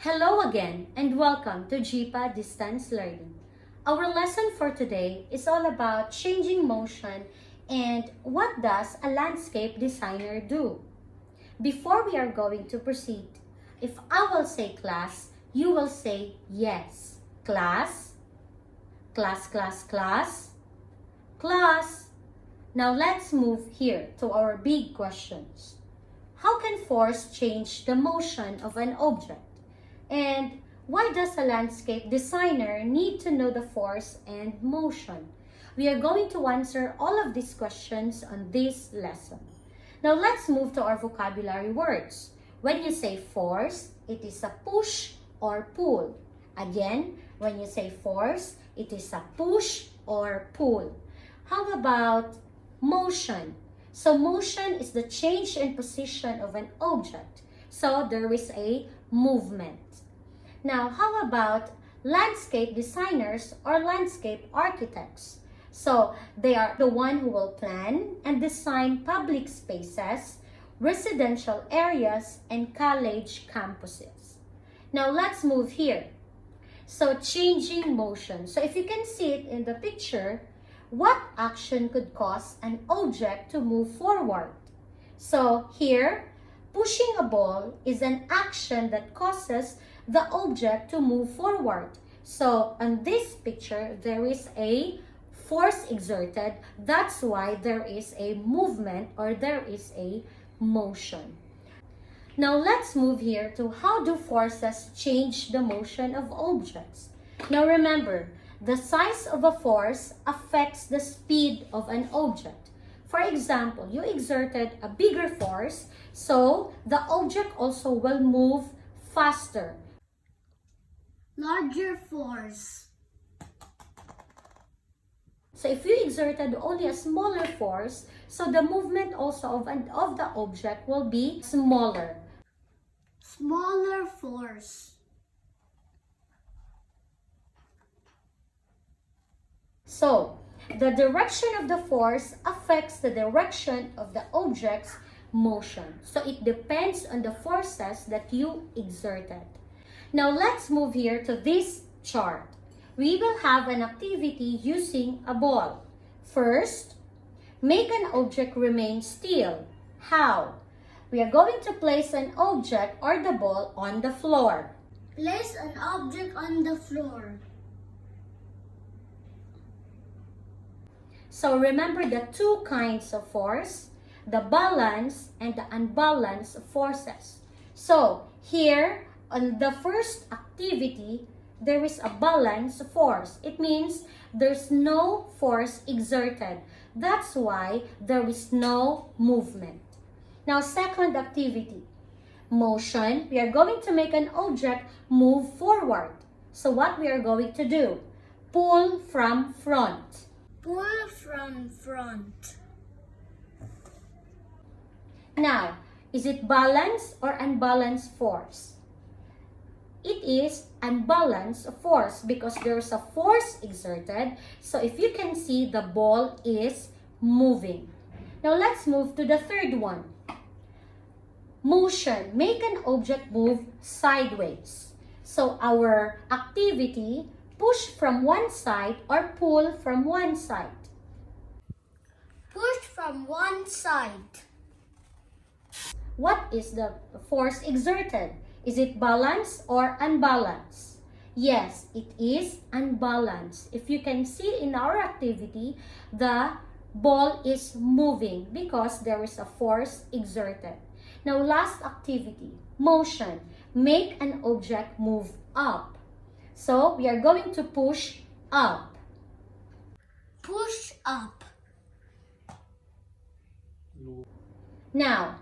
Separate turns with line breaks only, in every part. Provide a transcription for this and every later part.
Hello again and welcome to JIPA Distance Learning. Our lesson for today is all about changing motion and what does a landscape designer do. Before we are going to proceed, if I will say class, you will say yes. Class, class, class, class, class. Now let's move here to our big questions. How can force change the motion of an object? And why does a landscape designer need to know the force and motion? We are going to answer all of these questions on this lesson. Now let's move to our vocabulary words. When you say force, it is a push or pull. Again, when you say force, it is a push or pull. How about motion? So motion is the change in position of an object. So there is a movement. Now, how about landscape designers or landscape architects? So they are the one who will plan and design public spaces, residential areas, and college campuses. Now let's move here. So changing motion. So if you can see it in the picture, what action could cause an object to move forward? So here, pushing a ball is an action that causes the object to move forward. So on this picture, there is a force exerted. That's why there is a movement or there is a motion. Now let's move here to how do forces change the motion of objects. Now remember, the size of a force affects the speed of an object. For example, you exerted a bigger force, so the object also will move faster.
Larger force.
So if you exerted only a smaller force, so the movement also of the object will be smaller.
Smaller force.
So the direction of the force affects the direction of the object's motion. So it depends on the forces that you exerted. Now let's move here to this chart. We will have an activity using a ball. First, make an object remain still. How? We are going to place an object or the ball on the floor.
Place an object on the floor.
So remember the two kinds of force, the balance and the unbalanced forces. So here, on the first activity, there is a balanced force. It means there's no force exerted. That's why there is no movement. Now, second activity, motion. We are going to make an object move forward. So what we are going to do? Pull from front.
Pull from front.
Now, is it balanced or unbalanced force? It is unbalanced force because there's a force exerted. So if you can see, the ball is moving. Now let's move to the third one. Motion. Make an object move sideways. So our activity, push from one side or pull from one side.
Push from one side.
What is the force exerted? Is it balanced or unbalanced? Yes, it is unbalanced. If you can see in our activity, the ball is moving because there is a force exerted. Now, last activity, motion. Make an object move up. So, we are going to push up.
Push up.
Now,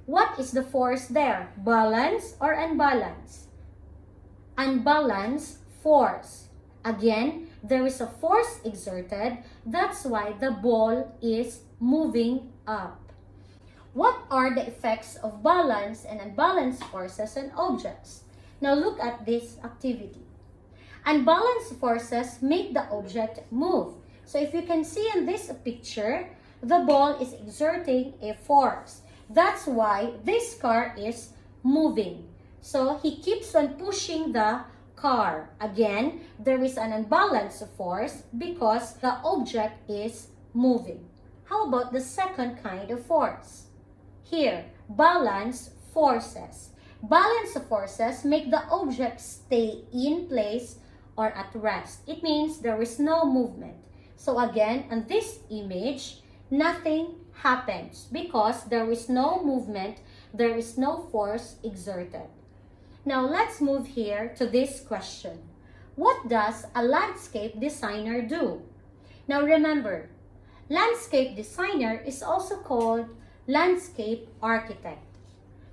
what is the force there? Balance or unbalanced? Unbalanced force. Again, there is a force exerted. That's why the ball is moving up. What are the effects of balance and unbalanced forces on objects? Now look at this activity. Unbalanced forces make the object move. So if you can see in this picture, the ball is exerting a force. That's why this car is moving. So he keeps on pushing the car. Again, there is an unbalanced force because the object is moving. How about the second kind of force? Here, balance forces. Balance forces make the object stay in place or at rest. It means there is no movement. So again, on this image, nothing happens because there is no movement, there is no force exerted. Now let's move here to this question. What does a landscape designer do? Now remember, landscape designer is also called landscape architect.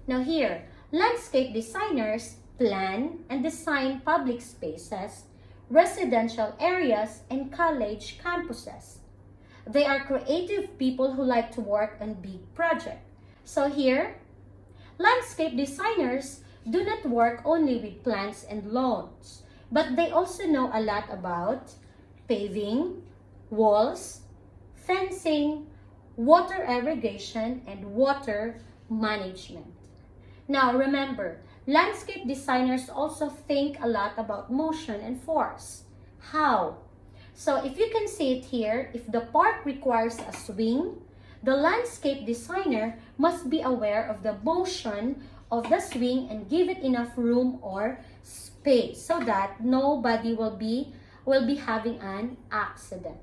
Now here, landscape designers plan and design public spaces, residential areas, and college campuses. They are creative people who like to work on big projects. So here, landscape designers do not work only with plants and lawns, but they also know a lot about paving, walls, fencing, water irrigation, and water management. Now remember, landscape designers also think a lot about motion and force. How? So if you can see it here, if the park requires a swing, the landscape designer must be aware of the motion of the swing and give it enough room or space so that nobody will be having an accident.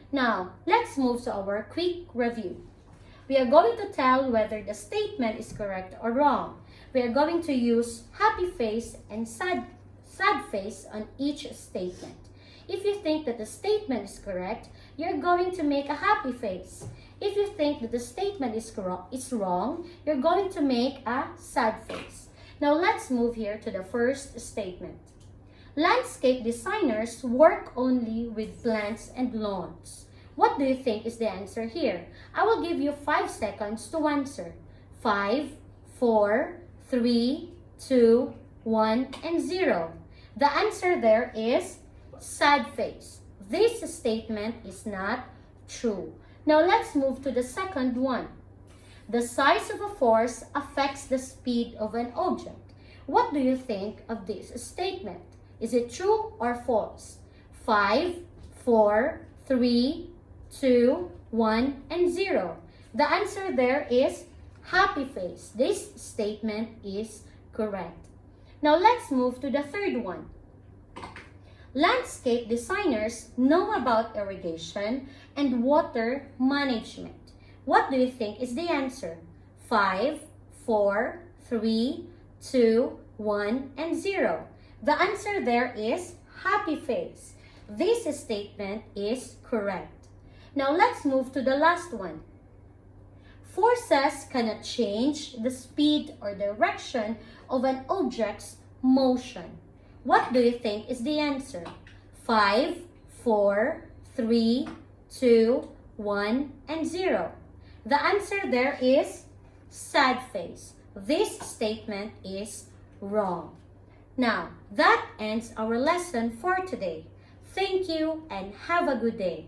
Now, let's move to our quick review. We are going to tell whether the statement is correct or wrong. We are going to use happy face and sad face on each statement. If you think that the statement is correct, you're going to make a happy face. If you think that the statement is wrong, you're going to make a sad face. Now let's move here to the first statement. Landscape designers work only with plants and lawns. What do you think is the answer here? I will give you 5 seconds to answer. 5, 4, 3, 2, 1, and 0. The answer there is sad face. This statement is not true. Now let's move to the second one. The size of a force affects the speed of an object. What do you think of this statement? Is it true or false? 5, 4, 3, 2, 1, and 0. The answer there is happy face. This statement is correct. Now let's move to the third one. Landscape designers know about irrigation and water management. What do you think is the answer? 5, 4, 3, 2, 1, and 0. The answer there is happy face. This statement is correct. Now let's move to the last one. Forces cannot change the speed or direction of an object's motion. What do you think is the answer? 5, 4, 3, 2, 1, and 0. The answer there is sad face. This statement is wrong. Now, that ends our lesson for today. Thank you and have a good day.